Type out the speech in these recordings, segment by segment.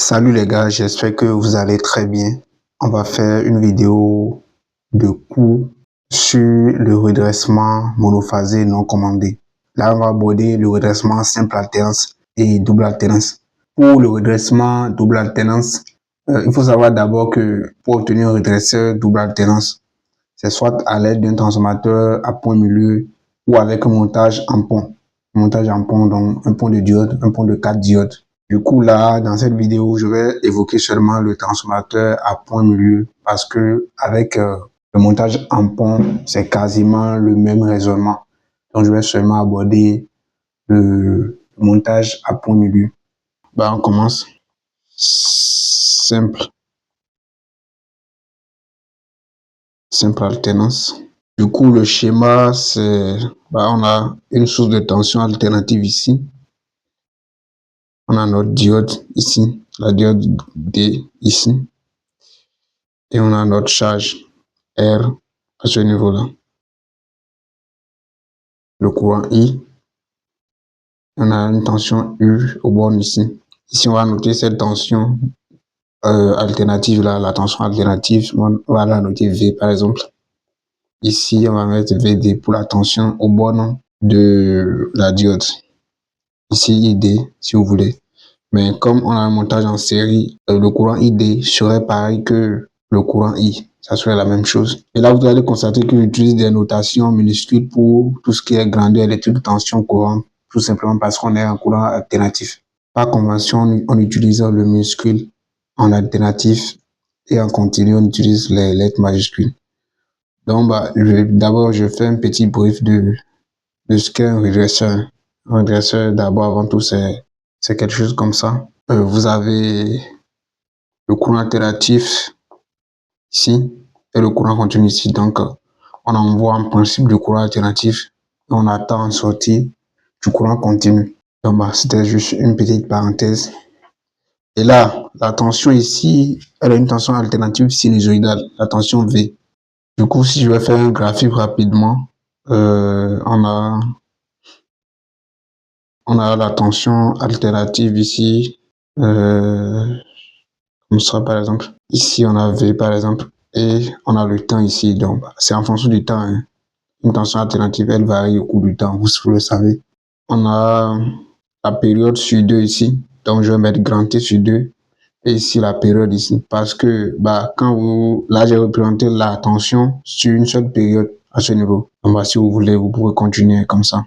Salut les gars, j'espère que vous allez très bien. On va faire une vidéo de cours sur le redressement monophasé non commandé. Là, on va aborder le redressement simple alternance et double alternance. Pour le redressement double alternance, il faut savoir d'abord que pour obtenir un redresseur double alternance, c'est soit à l'aide d'un transformateur à point milieu ou avec un montage en pont. Montage en pont, donc un pont de diode, un pont de 4 diodes. Du coup, là, dans cette vidéo, je vais évoquer seulement le transformateur à point milieu parce que avec le montage en pont, c'est quasiment le même raisonnement. Donc, je vais seulement aborder le montage à point milieu. On commence. Simple alternance. Du coup, le schéma, c'est, on a une source de tension alternative ici. On a notre diode ici, la diode D ici. Et on a notre charge R à ce niveau-là. Le courant I. On a une tension U au borne ici. Ici, on va noter cette tension alternative là, la tension alternative. On va la noter V par exemple. Ici, on va mettre VD pour la tension au borne de la diode. Ici, ID, si vous voulez. Mais comme on a un montage en série, le courant ID serait pareil que le courant I. Ça serait la même chose. Et là, vous allez constater que j'utilise des notations minuscules pour tout ce qui est grandeur électrique, tension, courant, tout simplement parce qu'on est en courant alternatif. Par convention, on utilise le minuscule en alternatif et en continu, on utilise les lettres majuscules. Donc, d'abord, je fais un petit brief de ce qu'est un redresseur. Un redresseur, d'abord, avant tout, c'est quelque chose comme ça. Vous avez le courant alternatif ici et le courant continu ici. Donc, on envoie en principe du courant alternatif et on attend en sortie du courant continu. Donc, c'était juste une petite parenthèse. Et là, la tension ici, elle a une tension alternative sinusoïdale, la tension V. Du coup, si je vais faire un graphique rapidement, on a la tension alternative ici, comme ça par exemple. Ici, on a V par exemple, et on a le temps ici. Donc, c'est en fonction du temps. Hein. Une tension alternative, elle varie au cours du temps, vous le savez. On a la période sur 2 ici. Donc, je vais mettre grand T sur 2. Et ici, la période ici. Parce que, là, j'ai représenté la tension sur une seule période à ce niveau. Donc, si vous voulez, vous pouvez continuer comme ça.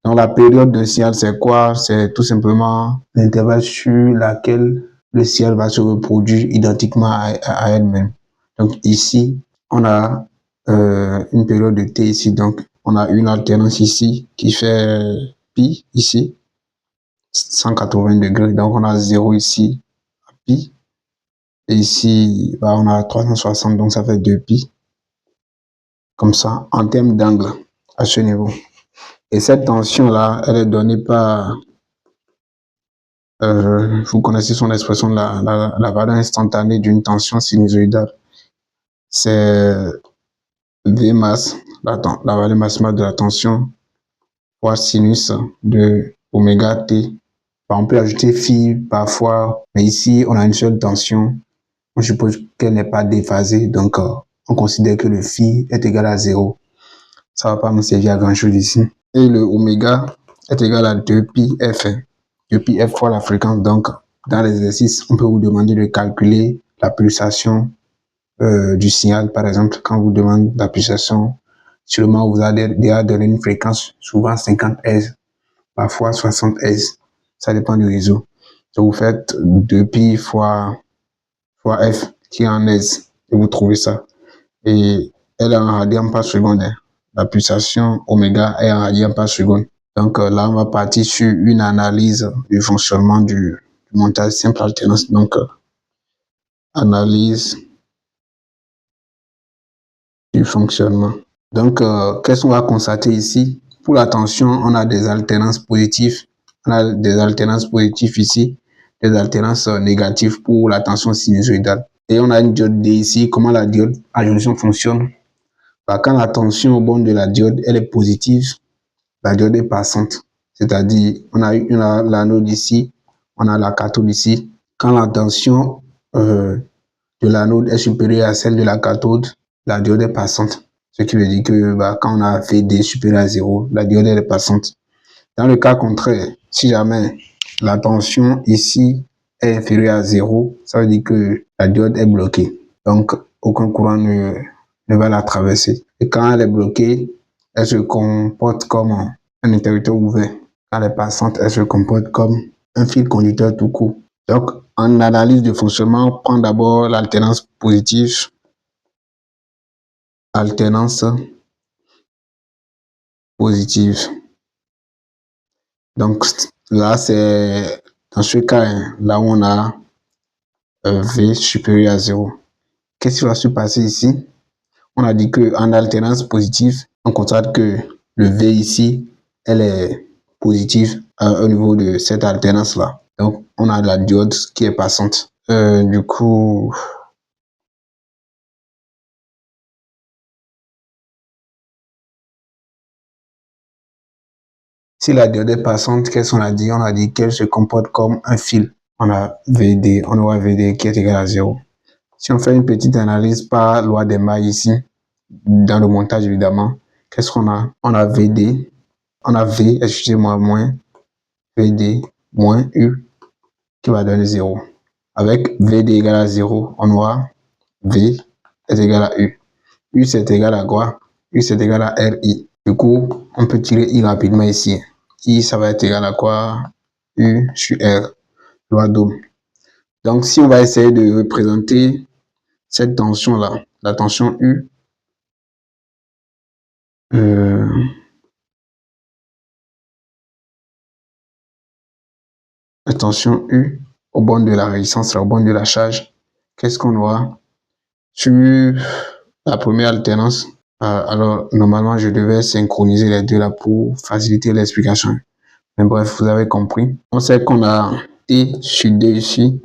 Donc, la période de signal, c'est quoi? C'est tout simplement l'intervalle sur laquelle le signal va se reproduire identiquement à elle-même. Donc, ici, on a une période de T ici. Donc, on a une alternance ici qui fait pi ici, 180 degrés. Donc, on a 0 ici, pi. Et ici, on a 360, donc ça fait 2 pi. Comme ça, en termes d'angle, à ce niveau. Et cette tension-là, elle est donnée par, vous connaissez son expression, la valeur instantanée d'une tension sinusoïdale. C'est V masse, la valeur maximale de la tension, fois sinus de oméga t. On peut ajouter phi parfois, mais ici, on a une seule tension. On suppose qu'elle n'est pas déphasée, donc on considère que le phi est égal à 0. Ça ne va pas nous servir à grand chose ici. Et le oméga est égal à 2pi f. 2pi f fois la fréquence. Donc, dans l'exercice, on peut vous demander de calculer la pulsation du signal. Par exemple, quand on vous demande la pulsation, sûrement vous allez déjà donner une fréquence, souvent 50 Hz, parfois 60 Hz. Ça dépend du réseau. Donc, vous faites 2pi fois f qui est en Hz et vous trouvez ça. Et elle est en radians par seconde. Hein. La pulsation oméga est en radians par seconde. Donc là, on va partir sur une analyse du fonctionnement du montage simple alternance. Donc, analyse du fonctionnement. Donc, qu'est-ce qu'on va constater ici? Pour la tension, on a des alternances positives. On a des alternances positives ici, des alternances négatives pour la tension sinusoïdale. Et on a une diode D ici. Comment la diode à jonction fonctionne? Quand la tension au borne de la diode elle est positive, la diode est passante. C'est-à-dire, on a l'anode ici, on a la cathode ici. quand la tension de l'anode est supérieure à celle de la cathode, la diode est passante. Ce qui veut dire que quand on a VD supérieur à 0, la diode est passante. Dans le cas contraire, si jamais la tension ici est inférieure à 0, ça veut dire que la diode est bloquée. Donc, aucun courant ne va la traverser. Et quand elle est bloquée, elle se comporte comme un interrupteur ouvert. Quand elle est passante, elle se comporte comme un fil conducteur tout court. Donc, en analyse de fonctionnement, on prend d'abord l'alternance positive. Alternance positive. Donc, là, c'est dans ce cas, là où on a V supérieur à 0. Qu'est-ce qui va se passer ici? On a dit qu'en alternance positive, on constate que le V ici, elle est positive au niveau de cette alternance-là. Donc, on a la diode qui est passante. Du coup, si la diode est passante, qu'est-ce qu'on a dit? On a dit qu'elle se comporte comme un fil. On a VD, on aura VD qui est égal à 0. Si on fait une petite analyse par loi des mailles ici, dans le montage évidemment, qu'est-ce qu'on a? On a VD, on a V, excusez-moi, moins VD moins U qui va donner 0. Avec VD égale à 0, on aura V est égal à U. U c'est égal à quoi? U c'est égal à RI. Du coup, on peut tirer I rapidement ici. I ça va être égal à quoi? U sur R, loi d'Ohm. Donc si on va essayer de représenter cette tension-là, la tension U, la tension U au bord de la résistance, au bord de la charge, qu'est-ce qu'on aura? Sur la première alternance, alors normalement je devais synchroniser les deux là pour faciliter l'explication. Mais bref, vous avez compris. On sait qu'on a T sur D ici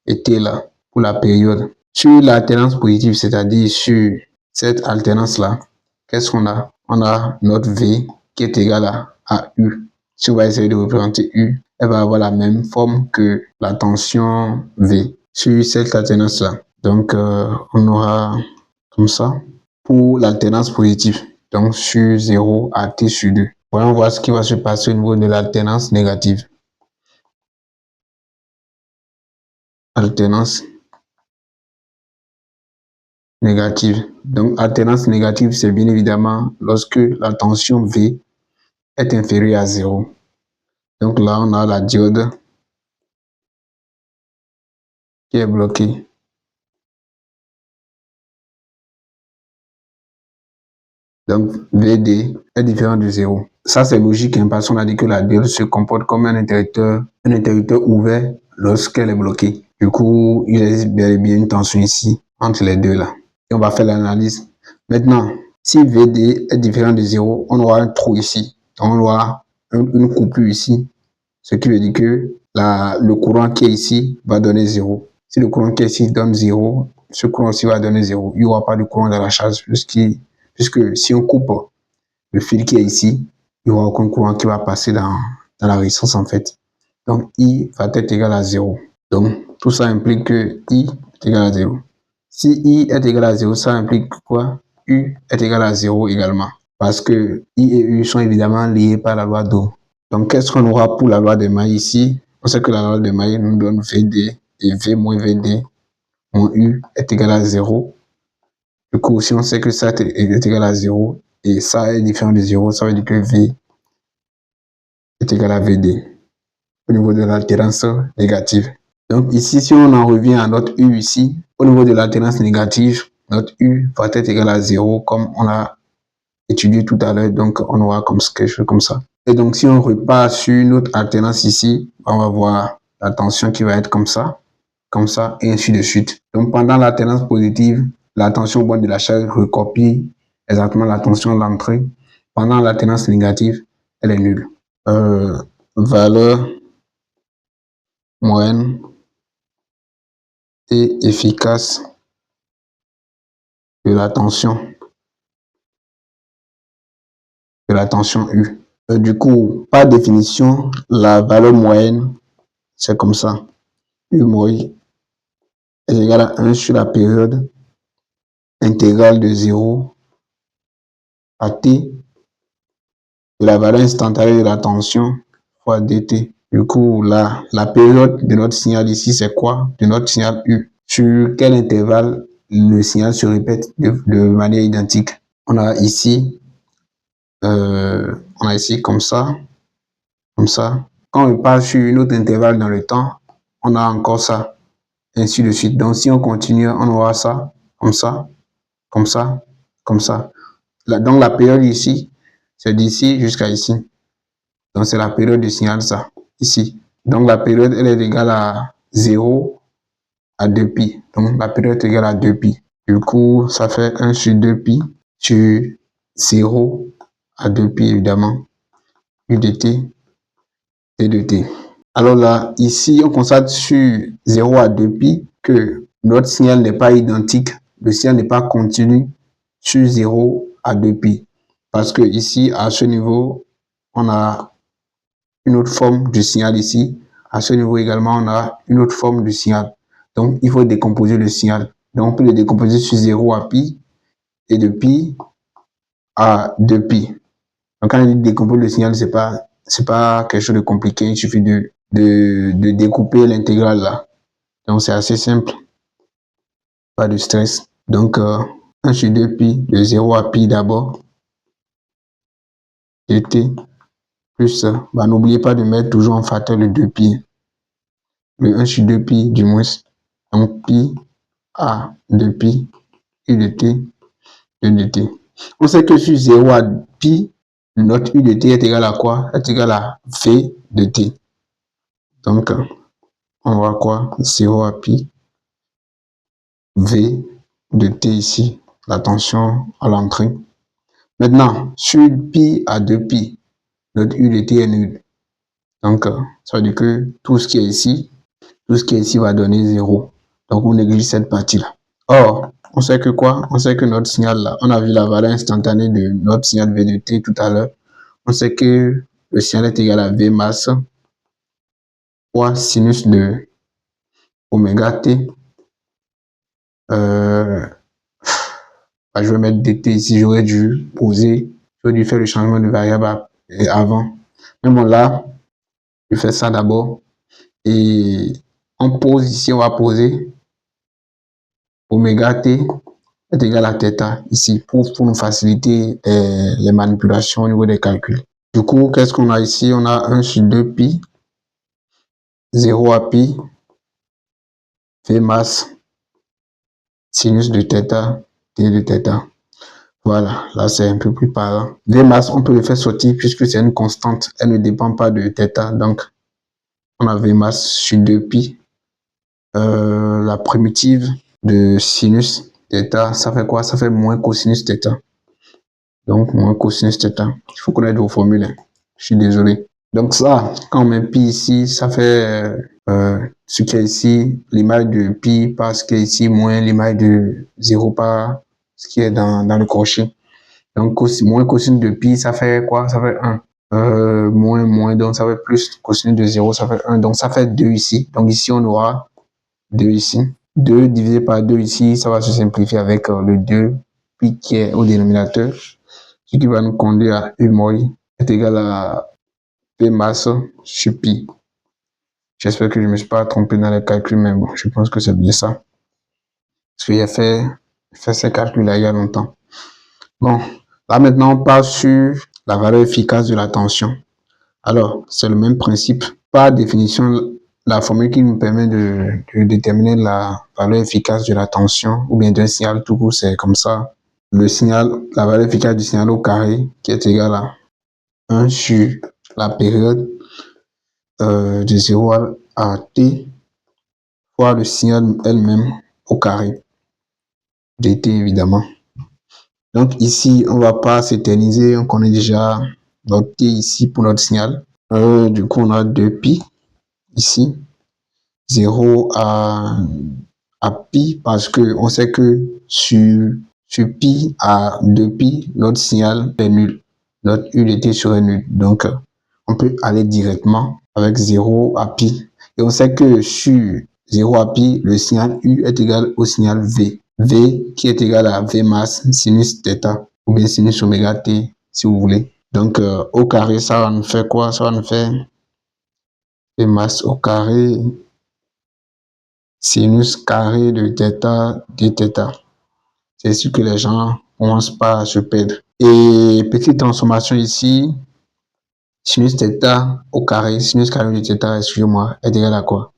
et T là pour la période. Sur l'alternance positive, c'est-à-dire sur cette alternance-là, qu'est-ce qu'on a? On a notre V qui est égal à U. Si on va essayer de représenter U, elle va avoir la même forme que la tension V sur cette alternance-là. Donc, on aura comme ça pour l'alternance positive. Donc, sur 0 à T sur 2. Voyons voir ce qui va se passer au niveau de l'alternance négative. Alternance négative. Donc, alternance négative, c'est bien évidemment lorsque la tension V est inférieure à 0. Donc là, on a la diode qui est bloquée. Donc, VD est différent de 0. Ça, c'est logique, hein, parce qu'on a dit que la diode se comporte comme un interrupteur ouvert lorsqu'elle est bloquée. Du coup, il existe bel et bien une tension ici, entre les deux là. Et on va faire l'analyse. Maintenant, si VD est différent de 0, on aura un trou ici. Donc, on aura une coupure ici. Ce qui veut dire que le courant qui est ici va donner 0. Si le courant qui est ici donne 0, ce courant aussi va donner 0. Il n'y aura pas de courant dans la charge puisque si on coupe le fil qui est ici, il n'y aura aucun courant qui va passer dans la résistance en fait. Donc I va être égal à 0. Donc tout ça implique que I est égal à 0. Si I est égal à 0, ça implique quoi? U est égal à 0 également. Parce que I et U sont évidemment liés par la loi d'Ohm. Donc qu'est-ce qu'on aura pour la loi des mailles ici? On sait que la loi des mailles nous donne VD et V moins VD moins U est égal à 0. Du coup, si on sait que ça est égal à 0 et ça est différent de 0, ça veut dire que V est égal à VD au niveau de l'alternance négative. Donc ici, si on en revient à notre U ici, au niveau de l'alternance négative, notre U va être égal à 0 comme on a étudié tout à l'heure. Donc on aura comme quelque chose comme ça. Et donc si on repart sur notre alternance ici, on va voir la tension qui va être comme ça, et ainsi de suite. Donc pendant l'alternance positive, la tension au bord de la charge recopie exactement la tension de l'entrée. Pendant l'alternance négative, elle est nulle. Valeur moyenne et efficace de la tension U. Du coup, par définition, la valeur moyenne, c'est comme ça. U moi est égal à 1 sur la période intégrale de 0 à t de la valeur instantanée de la tension fois dt. Du coup, là, la période de notre signal ici, c'est quoi? De notre signal U. Sur quel intervalle le signal se répète de manière identique? On a ici comme ça, comme ça. Quand on passe sur une autre intervalle dans le temps, on a encore ça, ainsi de suite. Donc, si on continue, on aura ça, comme ça, comme ça, comme ça. Donc, la période ici, c'est d'ici jusqu'à ici. Donc, c'est la période du signal, ça, ici. Donc, la période, elle est égale à 0 à 2pi. Donc, la période est égale à 2pi. Du coup, ça fait 1 sur 2pi sur 0 à 2pi, évidemment. U de t, t de t. Alors là, ici, on constate sur 0 à 2pi que notre signal n'est pas identique. Le signal n'est pas continu sur 0 à 2pi. Parce que ici, à ce niveau, on a une autre forme du signal ici. À ce niveau également, on a une autre forme du signal. Donc, il faut décomposer le signal. Donc, on peut le décomposer sur 0 à pi et de pi à 2pi. Donc, quand on dit décomposer le signal, c'est pas quelque chose de compliqué. Il suffit de découper l'intégrale là. Donc, c'est assez simple. Pas de stress. Donc, 1 sur 2pi, de 0 à pi d'abord, dt, plus, n'oubliez pas de mettre toujours en facteur le 2pi. Le 1 sur 2pi du moins. Donc, pi à 2pi, u de t, 2 de t. On sait que sur 0 à pi, notre u de t est égal à quoi? Est égal à v de t. Donc, on voit quoi? 0 à pi, v de t ici, la tension à l'entrée. Maintenant, sur pi à 2pi, notre u de t est nul. Donc, ça veut dire que tout ce qui est ici va donner 0. Donc, on néglige cette partie-là. Or, on sait que quoi? On sait que notre signal là, on a vu la valeur instantanée de notre signal v de t tout à l'heure. On sait que le signal est égal à v masse fois sinus de oméga t. Je vais mettre dt ici, j'aurais dû faire le changement de variable avant. Mais bon, là, je fais ça d'abord. Et on pose ici, on va poser oméga t est égal à θ ici pour nous faciliter les manipulations au niveau des calculs. Du coup, qu'est-ce qu'on a ici? On a 1 sur 2pi, 0 à pi, v masse, sinus de θ, t de θ. Voilà, là c'est un peu plus parlant. V masse, on peut le faire sortir puisque c'est une constante, elle ne dépend pas de θ. Donc, on a V masse sur 2pi. La primitive de sinus θ, ça fait quoi? Ça fait moins cosinus θ. Donc, moins cosinus θ. Il faut connaître vos formules. Hein. Je suis désolé. Donc ça, quand on met pi ici, ça fait ce qui est ici, l'image de pi par ce qui est ici, moins l'image de 0 par ce qui est dans le crochet. Donc, moins cosinus de pi, ça fait quoi? Ça fait 1. Moins, donc ça fait plus. Cosinus de 0, ça fait 1. Donc, ça fait 2 ici. Donc, ici, on aura 2 ici. 2 divisé par 2 ici, ça va se simplifier avec le 2, pi qui est au dénominateur. Ce qui va nous conduire à U moi est égal à P masse sur pi. J'espère que je ne me suis pas trompé dans les calculs, mais bon, je pense que c'est bien ça. Parce que j'ai fait ces calculs-là il y a longtemps. Bon, là maintenant, on passe sur la valeur efficace de la tension. Alors, c'est le même principe. Par définition, la formule qui nous permet de déterminer la valeur efficace de la tension ou bien d'un signal tout court, c'est comme ça. Le signal, la valeur efficace du signal au carré qui est égal à 1 sur la période de 0 à t fois le signal elle-même au carré dt évidemment. Donc ici, on ne va pas s'éterniser, on connaît déjà notre t ici pour notre signal. Du coup, on a 2pi ici, 0 à pi, parce que on sait que sur pi à 2pi, notre signal est nul. Notre u de t serait nul. Donc, on peut aller directement avec 0 à pi. Et on sait que sur 0 à pi, le signal U est égal au signal V. V qui est égal à V masse sinus θ ou bien sinus oméga t si vous voulez. Donc au carré, ça va nous faire quoi? Ça va nous faire V masse au carré sinus carré de θ dθ. C'est sûr que les gens commencent pas à se perdre. Et petite transformation ici, sinus θ au carré, sinus carré de θ, excusez-moi, est égal à quoi?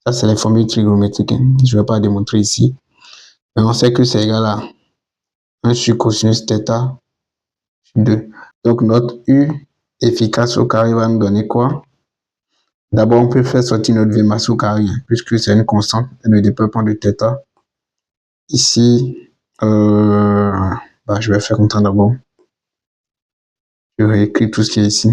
Ça, c'est les formules trigonométriques. Je ne vais pas démontrer ici. Mais on sait que c'est égal à 1 sur cosinus θ sur 2. Donc, notre U efficace au carré va nous donner quoi? D'abord, on peut faire sortir notre V masse au carré, puisque c'est une constante, elle ne dépend pas de θ. Ici, je vais faire comme ça d'abord. Je réécris tout ce qui est ici.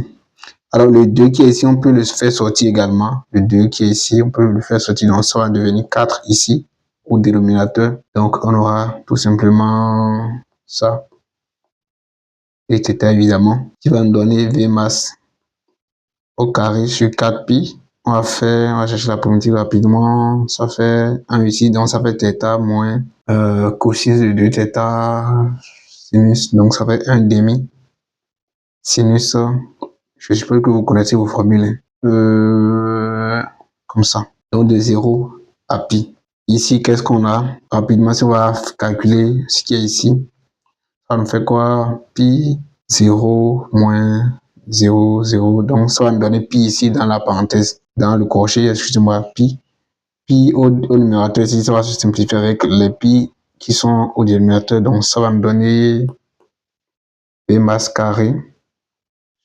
Alors, le 2 qui est ici, on peut le faire sortir également. Le 2 qui est ici, on peut le faire sortir. Donc, ça va devenir 4 ici, au dénominateur. Donc, on aura tout simplement ça. Et θ, évidemment, qui va nous donner V masse au carré sur 4pi. On va chercher la primitive rapidement. Ça fait 1 ici, donc ça fait θ moins cosinus de 2θ sinus. Donc, ça fait 1 demi sinus. Je suppose que vous connaissez vos formules. Comme ça. Donc, de 0 à pi. Ici, qu'est-ce qu'on a? Rapidement, si on va calculer ce qui est ici, ça nous fait quoi? Pi 0 moins 0, 0. Donc, ça va nous donner pi ici dans la parenthèse, dans le crochet, excusez-moi, pi. Pi au numérateur ici, ça va se simplifier avec les pi qui sont au dénominateur. Donc, ça va nous donner V masse carré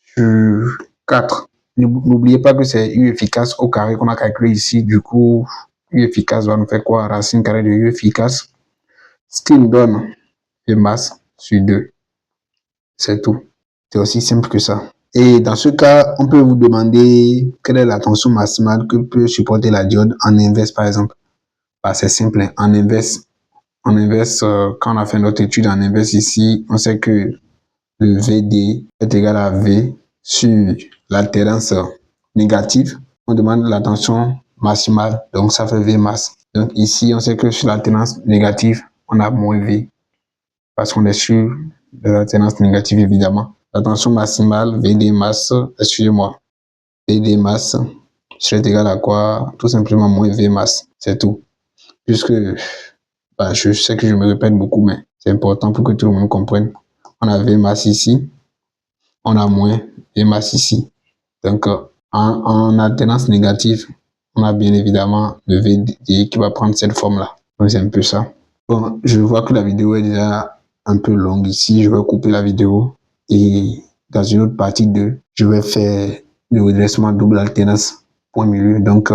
sur 4. N'oubliez pas que c'est U efficace au carré qu'on a calculé ici. Du coup, U efficace va nous faire quoi? Racine carrée de U efficace. Ce qui nous donne V masse sur 2. C'est tout. C'est aussi simple que ça. Et dans ce cas, on peut vous demander quelle est la tension maximale que peut supporter la diode en inverse, par exemple. C'est simple. En inverse, quand on a fait notre étude en inverse ici, on sait que le VD est égal à V sur l'alternance négative. On demande la tension maximale, donc ça fait V masse. Donc ici, on sait que sur l'alternance négative, on a moins V, parce qu'on est sur l'alternance négative, évidemment. La tension maximale, VD masse, excusez-moi, VD masse serait égal à quoi? Tout simplement moins V masse, c'est tout. Puisque, je sais que je me répète beaucoup, mais c'est important pour que tout le monde comprenne. On a V masse ici, on a moins V masse ici. Donc, en alternance négative, on a bien évidemment le VD qui va prendre cette forme-là. Donc, c'est un peu ça. Bon, je vois que la vidéo est déjà un peu longue ici. Je vais couper la vidéo et dans une autre partie 2, je vais faire le redressement double alternance point milieu. Donc,